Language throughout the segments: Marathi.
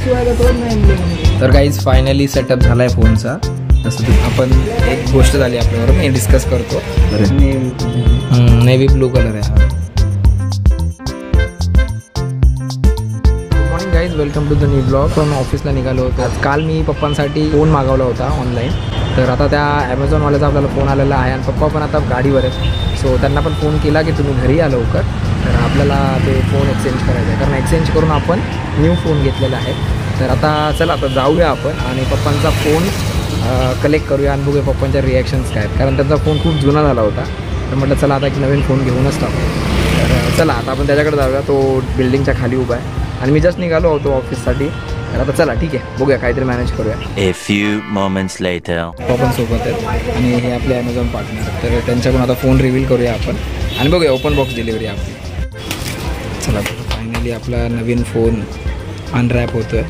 तर गाईज फायनली सेटअप झाला आहे फोनचा. तसं आपण एक गोष्ट झाली आपल्यावर मी डिस्कस करतो. नेव्ही ब्लू कलर आहे हा. Good morning guys, welcome to the new blog. पण ऑफिसला निघालो होतो. काल मी पप्पांसाठी फोन मागवला होता ऑनलाईन. तर आता त्या ॲमेझॉनवाल्याचा आपल्याला फोन आलेला आहे आणि पप्पा पण आता गाडीवर आहेत. सो त्यांना पण फोन केला की तुम्ही घरी या लवकर. तर आपल्याला ते फोन एक्सचेंज करायचा आहे, कारण एक्सचेंज करून आपण न्यू फोन घेतलेला आहे. तर आता चला आता जाऊया आपण आणि पप्पांचा फोन कलेक्ट करूया आणि बघूया पप्पांच्या रिॲक्शन्स काय आहेत, कारण त्यांचा फोन खूप जुना झाला होता. तर म्हटलं चला आता एक नवीन फोन घेऊनच टाकू. तर चला आता आपण त्याच्याकडे जाऊया. तो बिल्डिंगच्या खाली उभा आहे आणि मी जस्ट निघालो होतो ऑफिससाठी. तर आता चला ठीक आहे, बघूया काहीतरी मॅनेज करूया. A few moments later. पप्पा सोबत आहेत आणि हे आपले ॲमेझॉन पार्टनर. तर त्यांच्याकडून आता फोन रिव्हील करूया आपण आणि बघूया ओपन बॉक्स डिलिव्हरी आपली. चला फायनली आपला नवीन फोन अनरॅप होतोय.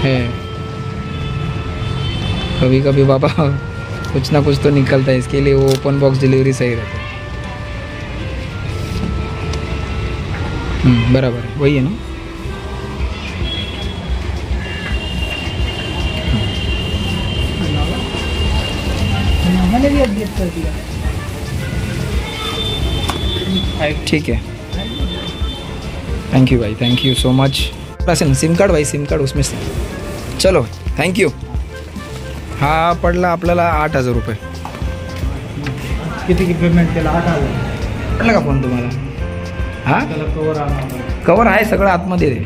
है कभी कभी बाबा कुछ ना कुछ तो निकलता है, इसके लिए वो ओपन बॉक्स डिलीवरी सही रहता है. बराबर है, वही है ना. मैंने भी अपडेट कर दिया. ठीक है, थैंक यू भाई, thank you so much. SIM card भाई, सिम कार्ड उसमें से. चलो थैंक यू. हा पडला आपल्याला 8,000 रुपये. किती पेमेंट केला? 8,000. पडला का फोन तुम्हाला? हां कवर आहे सगळं आतमध्ये रे,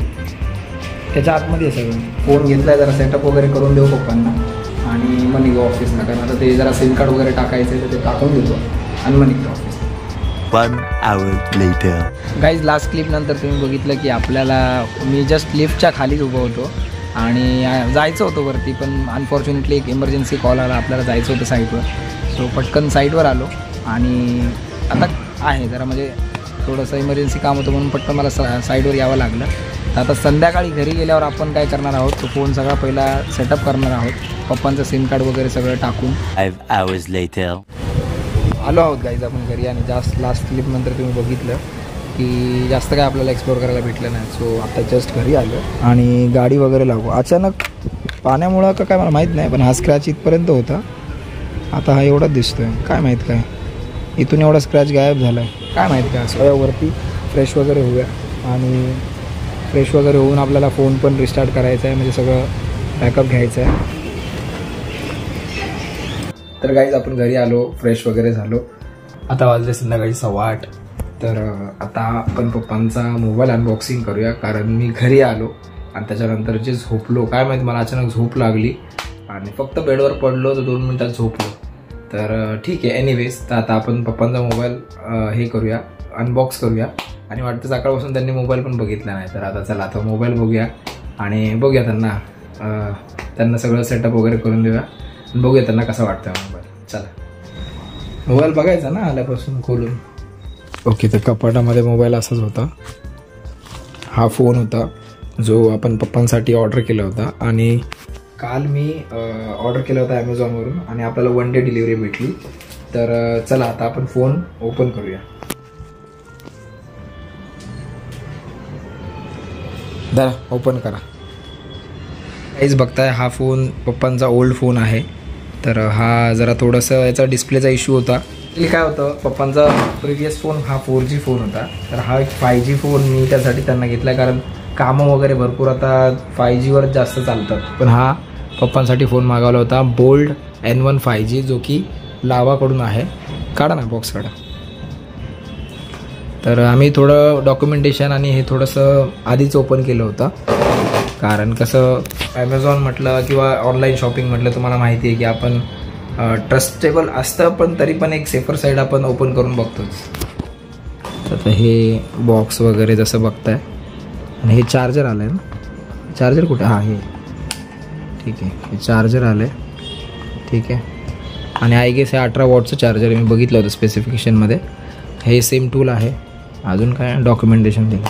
त्याच्या आतमध्ये आहे सगळं. फोन घेतला आहे, जरा सेटअप वगैरे करून देऊ पप्पांना आणि मग निघू ऑफिसला, कारण आता ते जरा सिम कार्ड वगैरे टाकायचं आहे तर ते टाकून देतो आणि मग निघतो office. 1 hour later. Guys last क्लिपनंतर तुम्ही बघितलं की आपल्याला मी जस्ट लिफ्टच्या खालीच उभं होतो आणि जायचं होतं वरती, पण अनफॉर्च्युनेटली एक इमर्जन्सी कॉल आला, आपल्याला जायचं होतं साईटवर. सो पटकन साईटवर आलो आणि आता आहे जरा म्हणजे थोडंसं इमर्जन्सी काम होतं म्हणून पटकन मला साईटवर यावं लागलं. तर आता संध्याकाळी घरी गेल्यावर आपण काय करणार आहोत, तो फोन सगळा पहिला सेटअप करणार आहोत, पप्पांचं सिम कार्ड वगैरे सगळं टाकून. 5 hours later. आलो आहोत गाईज आपण घरी आणि लास्ट क्लिपनंतर तुम्ही बघितलं की जास्त काय आपल्याला एक्सप्लोर करायला भेटलं नाही. सो आता जस्ट घरी आलो आणि गाडी वगैरे लागू. अचानक पाण्यामुळं का काय मला माहीत नाही, पण हा स्क्रॅच इथपर्यंत होता, आता हा एवढाच दिसतोय. काय माहीत काय इथून एवढा स्क्रॅच गायब झाला आहे, काय माहीत काय. सोयावरती फ्रेश वगैरे होऊया आणि फ्रेश वगैरे होऊन आपल्याला फोन पण रिस्टार्ट करायचा आहे, म्हणजे सगळं बॅकअप घ्यायचं आहे. तर गाईज आपण घरी आलो, फ्रेश वगैरे झालो. आता वाजले संध्याकाळी 8:15. तर आता आपण पप्पांचा मोबाईल अनबॉक्सिंग करूया, कारण मी घरी आलो आणि त्याच्यानंतर जे झोपलो, काय माहिती मला अचानक झोप लागली आणि फक्त बेडवर पडलो तर 2 मिनिटात झोपलो. तर ठीक आहे, एनिवेज. तर आता आपण पप्पांचा मोबाईल हे करूया, अनबॉक्स करूया आणि वाटतं सकाळपासून त्यांनी मोबाईल पण बघितला नाही. तर आता चला आता मोबाईल बघूया आणि बघूया त्यांना सगळं सेटअप वगैरे करून देऊया, बघूया त्यांना कसं वाटतं मोबाईल. चला मोबाईल बघायचा ना आल्यापासून खोलून. ओके, तर कपाटामध्ये मोबाईल असाच होता. हा फोन होता जो आपण पप्पांसाठी ऑर्डर केला होता आणि काल मी ऑर्डर केला होता ॲमेझॉनवरून आणि आपल्याला 1 day डिलिव्हरी भेटली. तर चला आता आपण फोन ओपन करूया. जरा ओपन करा. काहीच बघताय, हा फोन पप्पांचा ओल्ड फोन आहे. तर हा जरा थोडंसं याचा डिस्प्लेचा इश्यू होता. काय होतं, पप्पांचा प्रिव्हियस फोन हा 4G फोन होता, तर हा एक 5G फोन मी त्यासाठी त्यांना घेतला आहे, कारण कामं वगैरे भरपूर आता 5Gवर जास्त चालतात. पण हा पप्पांसाठी फोन मागवला होता बोल्ड N1 5G, जो की लावाकडून आहे. काढा ना बॉक्स काढा. तर आम्ही थोडं डॉक्युमेंटेशन आणि हे थोडंसं आधीच ओपन केलं होतं, कारण कसं ॲमेझॉन म्हटलं किंवा ऑनलाईन शॉपिंग म्हटलं तुम्हाला माहिती आहे की आपण ट्रस्टेबल असतं, पण तरी पण एक सेफर साईड आपण ओपन करून बघतोच. तर हे बॉक्स वगैरे जसं बघताय आणि हे चार्जर आलं आहे ना. चार्जर कुठे? हां हे ठीक आहे, हे चार्जर आलं आहे. ठीक आहे, आणि आय गेस हे 18 वॉटचं चार्जर आहे, मी बघितलं होतं स्पेसिफिकेशनमध्ये. हे सेम टूल आहे. अजून काय डॉक्युमेंटेशन दिलं.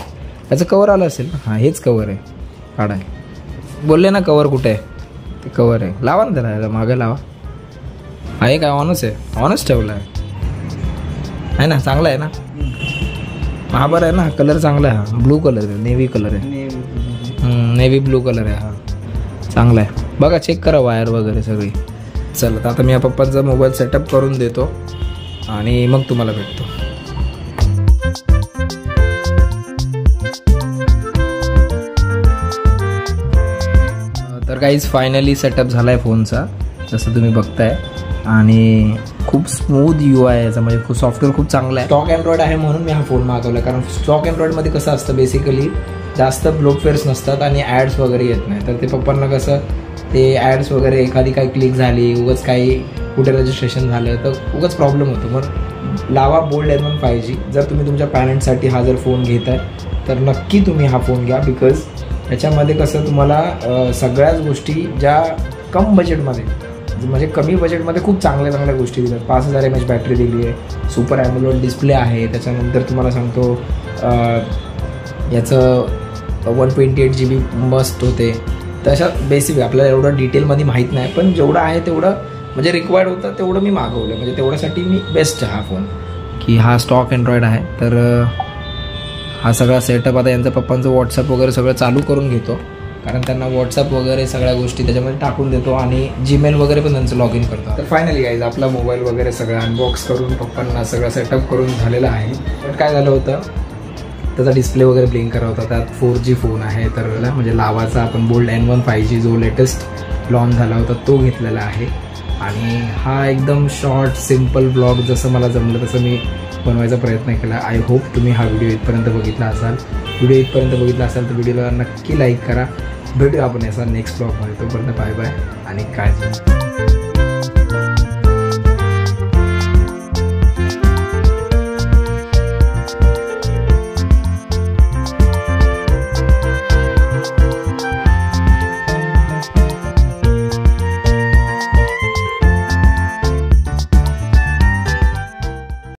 याचं कवर आलं असेल. हां हेच कवर आहे. काढाय बोलले ना, कवर कुठे आहे. ते कवर आहे, लावा ना त्याला, मागे लावा. आहे काय ऑनच आहे, ऑनच ठेवला आहे ना, चांगला आहे ना. हा बरं आहे ना, कलर चांगला आहे. हा ब्लू कलर आहे, नेव्ही कलर आहे, नेव्ही ब्लू कलर आहे. हा चांगला आहे. बघा चेक करा वायर वगैरे सगळी. चला तर आता मी या पप्पांचा मोबाईल सेटअप करून देतो आणि मग तुम्हाला भेटतो. तर काहीच फायनली सेटअप झाला आहे फोनचा, जसं तुम्ही बघताय. आणि खूप स्मूथ UI आहे याचा, म्हणजे खूप सॉफ्टवेअर खूप चांगलं आहे. स्टॉक अँड्रॉइड आहे म्हणून मी हा फोन मागवला, कारण स्टॉक अँड्रॉइडमध्ये कसं असतं बेसिकली जास्त ब्लोटवेअर्स नसतात आणि ॲड्स वगैरे येत नाही. तर ते पप्पांना कसं ते ॲड्स वगैरे एखादी काही क्लिक झाली, उगाच काही कुठे रजिस्ट्रेशन झालं तर उगाच प्रॉब्लेम होतो. मग लावा बोल्ड N1 5G. जर तुम्ही तुमच्या पॅरेंट्ससाठी हा जर फोन घेताय तर नक्की तुम्ही हा फोन घ्या, बिकॉज याच्यामध्ये कसं तुम्हाला सगळ्याच गोष्टी ज्या कम बजेटमध्ये, म्हणजे कमी बजेटमध्ये खूप चांगल्या चांगल्या गोष्टी दिल्यात. 5000 mAh बॅटरी दिली आहे, सुपर ॲमोलेड डिस्प्ले आहे. त्याच्यानंतर तुम्हाला सांगतो याचं 128 GB मस्त होते. तशा बेसिक आपल्याला एवढं डिटेलमध्ये माहीत नाही, पण जेवढं आहे तेवढं म्हणजे रिक्वायर्ड होतं तेवढं मी मागवलं. म्हणजे तेवढ्यासाठी मी बेस्ट हा फोन, की हा स्टॉक अँड्रॉइड आहे. तर हा सगळा सेटअप आता यांच्या पप्पांचं व्हॉट्सअप वगैरे सगळं चालू करून घेतो, कारण त्यांना व्हॉट्सअप वगैरे सगळ्या गोष्टी त्याच्यामध्ये टाकून देतो आणि जीमेल वगैरे पण त्यांचं लॉग इन करतो. तर फायनली गाईज आपला मोबाईल वगैरे सगळं अनबॉक्स करून पप्पांना सगळं सेटअप करून झालेलं आहे. पण काय झालं होतं, त्याचा डिस्प्ले वगैरे ब्लिंक करत होता. त्यात 4G फोन आहे, तर म्हणजे लावाचा आपण बोल्ड N1 5G जो लेटेस्ट लॉन्च झाला होता तो घेतलेला आहे. आणि हा एकदम शॉर्ट सिम्पल ब्लॉग जसं मला जमलं तसं मी बनवायचा प्रयत्न केला. आय होप तुम्ही हा व्हिडिओ इथपर्यंत बघितला असाल. तर व्हिडिओला नक्की लाईक करा. भेटूया आपण याचा नेक्स्ट ब्लॉगमध्ये. तोपर्यंत बाय बाय आणि काळजी.